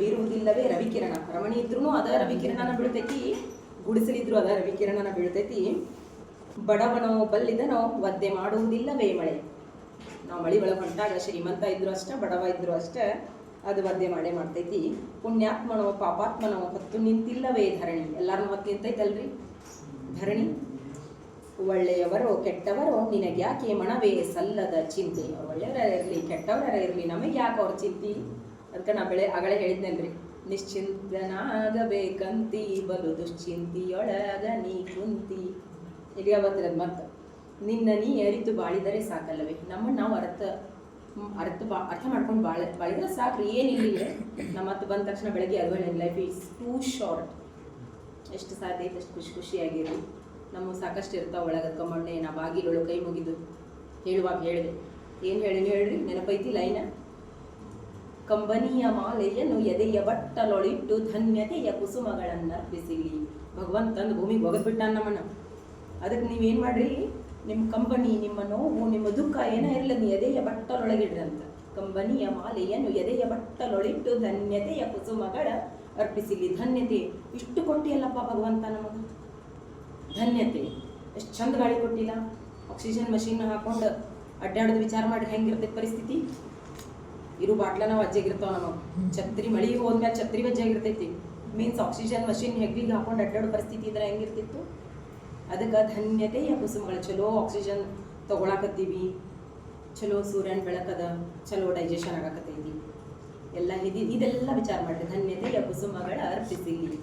ಬೀರುವುದಿಲ್ಲವೇ ರವಿಕಿರಣ. ರಮಣಿ ಇದ್ರೂ ಅದ ರವಿಕಿರಣನ ಬೀಳ್ತೈತಿ, ಗುಡಿಸಲಿದ್ರು ಅದ ರವಿಕಿರಣನ ಬೀಳ್ತೈತಿ. ಬಡವನೋ ಬಲ್ಲಿದನೋ ಒದ್ದೆ ಮಾಡುವುದಿಲ್ಲವೇ ಮಳೆ. ನಾವು ಮಳಿ ಒಳಗೆ ಹೊಂಟಾಗ ಶ್ರೀಮಂತ ಇದ್ರು ಅಷ್ಟ, ಬಡವ ಇದ್ರು ಅಷ್ಟ, ಅದು ಒದ್ದೆ ಮಾಡೇ ಮಾಡ್ತೈತಿ. ಪುಣ್ಯಾತ್ಮನೋ ಪಾಪಾತ್ಮನೋ ಹೊತ್ತು ನಿಂತಿಲ್ಲವೇ ಧರಣಿ. ಎಲ್ಲಾರನ್ನೂ ಹೊತ್ತು ನಿಂತೈತಲ್ರಿ ಧರಣಿ. ಒಳ್ಳೆಯವರೋ ಕೆಟ್ಟವರೋ ನಿನಗ್ಯಾಕೆ ಮಣವೇ ಸಲ್ಲದ ಚಿಂತೆ. ಅವ್ರು ಒಳ್ಳೆಯವರ ಇರಲಿ ಕೆಟ್ಟವರ ಇರಲಿ ನಮಗೆ ಯಾಕೆ ಅವ್ರ ಚಿಂತೆ. ಅದಕ್ಕೆ ನಾ ಆಗಲೇ ಹೇಳಿದ್ನಲ್ರಿ, ನಿಶ್ಚಿಂತನಾಗಬೇಕಂತಿ ಬಲು ದುಶ್ಚಿಂತಿಯೊಳಗ ನೀ ಕುಂತಿ. ಇಲ್ಲಿ ಅವತ್ತಿರದು ಮತ್ತೆ ನಿನ್ನ ನೀ ಅರಿತು ಬಾಳಿದರೆ ಸಾಕಲ್ಲವೇ. ನಮ್ಮನ್ನು ನಾವು ಅರ್ಥ ಮಾಡ್ಕೊಂಡು ಬಾಳಿದ್ರೆ ಸಾಕ್ರಿ, ಏನಿಲ್ಲ. ನಮ್ಮ ಮತ್ತೆ ಬಂದ ತಕ್ಷಣ ಬೆಳಗ್ಗೆ ಅದು ಹೇಳಿ ಲೈಫ್ ಈಸ್ ಟೂ ಶಾರ್ಟ್. ಎಷ್ಟು ಸಾಧ್ಯ ಐತೆ ಅಷ್ಟು ಖುಷಿಯಾಗಿರಿ. ನಮ್ಮ ಸಾಕಷ್ಟು ಇರ್ತಾವೆ ಒಳಗದ್ಕ. ಮೊನ್ನೆ ನಾ ಬಾಗಿಲೊಳು ಕೈ ಮುಗಿದು ಹೇಳುವಾಗ ಹೇಳಿದೆ, ಏನು ಹೇಳ್ರಿ ನೆನಪೈತಿ ಲೈನ. ಕಂಬನಿಯ ಮಾಲೆಯನ್ನು ಎದೆಯ ಬಟ್ಟಲೊಳಿಟ್ಟು ಧನ್ಯತೆಯ ಕುಸುಮಗಳನ್ನರ್ಪಿಸಿಲಿ. ಭಗವಂತಂದು ಭೂಮಿಗೆ ಒಗದ್ಬಿಟ್ಟ ನಮ್ಮನ್ನ. ಅದಕ್ಕೆ ನೀವೇನು ಮಾಡ್ರಿ, ನಿಮ್ಮ ಕಂಬನಿ, ನಿಮ್ಮ ನೋವು, ನಿಮ್ಮ ದುಃಖ ಏನೇ ಇರಲಿ, ನೀವು ಎದೆಯ ಬಟ್ಟಲೊಳಗಿಡ್ರಿ ಅಂತ. ಕಂಬನಿಯ ಮಾಲೆಯನ್ನು ಎದೆಯ ಬಟ್ಟಲೊಳಿಟ್ಟು ಧನ್ಯತೆಯ ಕುಸುಮಗಳ ಅರ್ಪಿಸಿಲಿ. ಧನ್ಯತೆ ಇಷ್ಟು ಕೊಟ್ಟಿಯಲ್ಲಪ್ಪ ಭಗವಂತ ನಮಗೆ. ಧನ್ಯತೆ ಎಷ್ಟು ಚಂದ ಗಾಳಿ ಕೊಟ್ಟಿಲ್ಲ. ಆಕ್ಸಿಜನ್ ಮಷೀನ್ ಹಾಕೊಂಡು ಅಡ್ಡಾಡೋದು ವಿಚಾರ ಮಾಡಿ ಹೆಂಗಿರ್ತೈತೆ ಪರಿಸ್ಥಿತಿ. ಇರು ಬಾಟ್ಲ ನಾವು ಅಜ್ಜಾಗಿರ್ತಾವ ನಮಗೆ. ಛತ್ರಿ ಮಳಿ ಹೋದ್ಮೇಲೆ ಛತ್ರಿ ವಜ್ಜಾಗಿರ್ತೈತಿ. ಮೀನ್ಸ್ ಆಕ್ಸಿಜನ್ ಮಷೀನ್ ಹೆಗ್ಲಿಗೆ ಹಾಕೊಂಡು ಅಡ್ಡಾಡೋ ಪರಿಸ್ಥಿತಿ ಇದ್ರೆ ಹೆಂಗಿರ್ತಿತ್ತು. ಅದಕ್ಕೆ ಧನ್ಯತೆಯ ಕುಸುಮಗಳು. ಚಲೋ ಆಕ್ಸಿಜನ್ ತೊಗೊಳಕತ್ತೀವಿ, ಚಲೋ ಸೂರ್ಯನ ಬೆಳಕದ, ಚಲೋ ಡೈಜೆಷನ್ ಆಗಕತ್ತೈತಿ ಎಲ್ಲ. ಇದೆಲ್ಲ ವಿಚಾರ ಮಾಡಿರಿ. ಧನ್ಯತೆಯ ಕುಸುಮಗಳ ಅರ್ಪಿಸಿಲಿ.